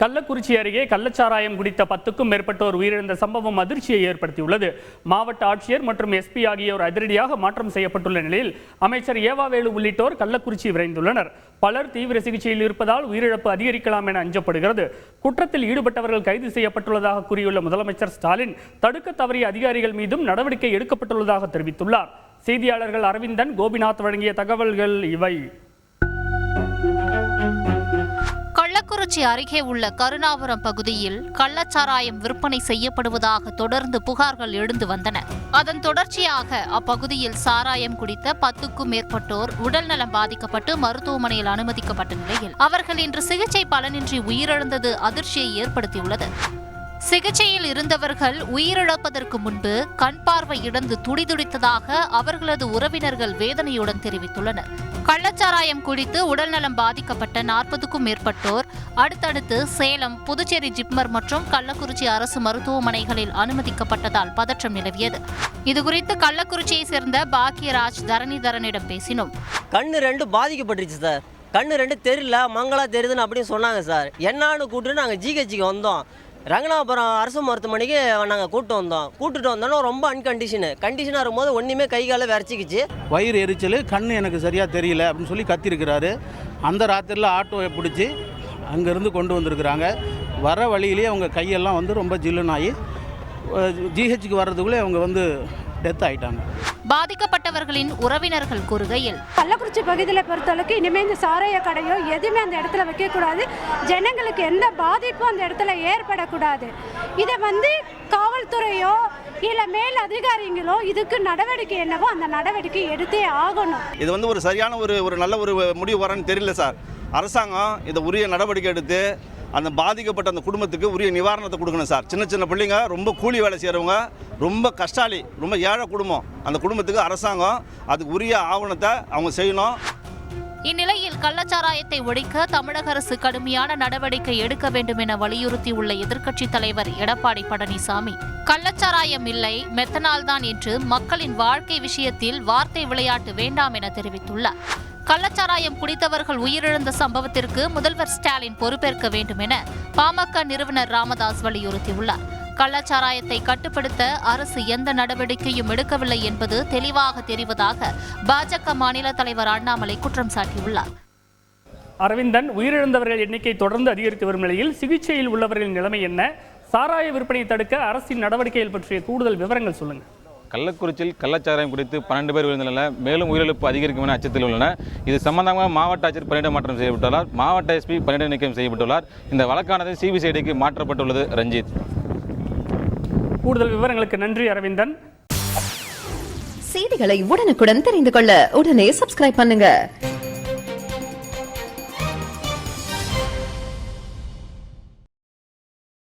கள்ளக்குறிச்சி அருகே கள்ளச்சாராயம் குடித்த 10க்கும் மேற்பட்டோர் உயிரிழந்த சம்பவம் அதிர்ச்சியை ஏற்படுத்தியுள்ளது. மாவட்ட ஆட்சியர் மற்றும் எஸ்பி ஆகியோர் அதிரடியாக மாற்றம் செய்யப்பட்டுள்ள நிலையில் அமைச்சர் ஏவாவேலு உள்ளிட்டோர் கள்ளக்குறிச்சி விரைந்துள்ளனர். பலர் தீவிர சிகிச்சையில் இருப்பதால் உயிரிழப்பு அதிகரிக்கலாம் என அஞ்சப்படுகிறது. குற்றத்தில் ஈடுபட்டவர்கள் கைது செய்யப்பட்டுள்ளதாக கூறியுள்ள முதலமைச்சர் ஸ்டாலின் தடுக்க தவறிய அதிகாரிகள் மீதும் நடவடிக்கை எடுக்கப்பட்டுள்ளதாக தெரிவித்துள்ளார். செய்தியாளர்கள் அரவிந்தன், கோபிநாத் வழங்கிய தகவல்கள் இவை. கள்ளக்குறிச்சி அருகே உள்ள கருணாபுரம் பகுதியில் கள்ளச்சாராயம் விற்பனை செய்யப்படுவதாக தொடர்ந்து புகார்கள் எழுந்து வந்தன. அதன் தொடர்ச்சியாக அப்பகுதியில் சாராயம் குடித்த 10க்கும் மேற்பட்டோர் உடல்நலம் பாதிக்கப்பட்டு மருத்துவமனையில் அனுமதிக்கப்பட்ட நிலையில் அவர்கள் இன்று சிகிச்சை பலனின்றி உயிரிழந்தது அதிர்ச்சியை ஏற்படுத்தியுள்ளது. சிகிச்சையில் இருந்தவர்கள் உயிரிழப்பதற்கு முன்பு கண் பார்வை இழந்து துடிதுடித்ததாக அவர்களது உறவினர்கள் வேதனையுடன் தெரிவித்துள்ளனர். கள்ளச்சாராயம் குடித்து உடல்நலம் பாதிக்கப்பட்ட 40க்கும் மேற்பட்டோர் அடுத்தடுத்து சேலம், புதுச்சேரி ஜிப்மர் மற்றும் கள்ளக்குறிச்சி அரசு மருத்துவமனைகளில் அனுமதிக்கப்பட்டதால் பதற்றம் நிலவியது. இதுகுறித்து கள்ளக்குறிச்சியை சேர்ந்த பாக்கியராஜ் தரணிதரனிடம் பேசினோம். கண்ணு 2 பாதிக்கப்பட்டுருச்சு சார். கண்ணு 2 தெரியல, மங்களா தெரியுதுன்னு அப்படின்னு சொன்னாங்க சார். என்னான்னு கூப்பிட்டு நாங்கள் ஜிஹெச்சுக்கு வந்தோம். ரங்கநாதபுரம் அரசு மருத்துவமனைக்கு நாங்கள் கூப்பிட்டு வந்தோன்னா ரொம்ப கண்டிஷனாக இருக்கும்போது ஒன்றுமே கை காலை விரைச்சிக்கிச்சு. வயிறு எரிச்சல், கண் எனக்கு சரியாக தெரியல அப்படின்னு சொல்லி கத்திருக்கிறாரு. அந்த ராத்திரியில் ஆட்டோவை பிடிச்சி அங்கேருந்து கொண்டு வந்திருக்கிறாங்க. வர வழியிலேயே அவங்க கையெல்லாம் வந்து ரொம்ப ஜில்லுனாகி ஜிஹெச்சுக்கு வர்றதுக்குள்ளே அவங்க டெத் ஆகிட்டாங்க. பாதிக்கப்பட்டவர்களின் உறவினர்கள் கூறுகையில், கள்ளக்குறிச்சி பகுதியில் பொறுத்தளவுக்கு இனிமேல் இந்த சாராய கடையோ எதுவுமே அந்த இடத்துல வைக்கக்கூடாது. ஜனங்களுக்கு எந்த பாதிப்பும் அந்த இடத்துல ஏற்படக்கூடாது. இதை காவல்துறையோ இல்லை மேல் அதிகாரிகளோ இதுக்கு நடவடிக்கை என்னவோ அந்த நடவடிக்கை எடுத்தே ஆகணும். இது ஒரு சரியான ஒரு நல்ல ஒரு முடிவு வரன்னு தெரியல சார். அரசாங்கம் இதை உரிய நடவடிக்கை எடுத்து அந்த பாதிக்கப்பட்ட அந்த குடும்பத்துக்கு உரிய நிவாரணத்தை கொடுக்கணும் சார். சின்ன பிள்ளைங்க, ரொம்ப கூலி வேலை செய்கிறவங்க, ரொம்ப கஷ்டாளி, ரொம்ப ஏழை குடும்பம். அந்த குடும்பத்துக்கு அரசாங்கம் அதுக்கு உரிய ஆவணத்தை அவங்க செய்யணும். இந்நிலையில் கள்ளச்சாராயத்தை ஒழிக்க தமிழக அரசு கடுமையான நடவடிக்கை எடுக்க வேண்டும் என வலியுறுத்தியுள்ள எதிர்க்கட்சித் தலைவர் எடப்பாடி பழனிசாமி, கள்ளச்சாராயம் இல்லை, மெத்தனால் தான் என்று மக்களின் வாழ்க்கை விஷயத்தில் வார்த்தை விளையாட்டு வேண்டாம் என தெரிவித்துள்ளார். கள்ளச்சாராயம் குடித்தவர்கள் உயிரிழந்த சம்பவத்திற்கு முதல்வர் ஸ்டாலின் பொறுப்பேற்க வேண்டும் என பாமக நிறுவனர் ராமதாஸ் வலியுறுத்தியுள்ளார். கள்ளச்சாராயத்தை கட்டுப்படுத்த அரசு எந்த நடவடிக்கையும் எடுக்கவில்லை என்பது தெளிவாக தெரிவதாக பாஜக மாநில தலைவர் அண்ணாமலை குற்றம் சாட்டியுள்ளார். அரவிந்தன், உயிரிழந்தவர்கள் எண்ணிக்கை தொடர்ந்து அதிகரித்து வரும் நிலையில் சிகிச்சையில் உள்ளவர்களின் நிலைமை என்ன? சாராய விற்பனையை தடுக்க அரசின் நடவடிக்கைகள் பற்றிய கூடுதல் விவரங்கள் சொல்லுங்கள். கள்ளக்குறிச்சியில் கள்ளச்சாராயம் குடித்து 12 பேர் உயிரிழந்துள்ளன. மேலும் உயிரிழப்பு அதிகரிக்கும் என அச்சத்தில் உள்ளன. இது சம்பந்தமாக மாவட்ட ஆட்சியர் பணியிட மாற்றம் செய்யப்பட்டுள்ளார். மாவட்ட எஸ்பி பணியிட நீக்கம் செய்யப்பட்டுள்ளார். இந்த வழக்கானது சிபிசிஐடிக்கு மாற்றப்பட்டுள்ளது. ரஞ்சித். கூடுதல் விவரங்களுக்கு நன்றி அரவிந்தன். செய்திகளை உடனுக்குடன் தெரிந்து கொள்ள உடனே சப்ஸ்கிரைப் பண்ணுங்க.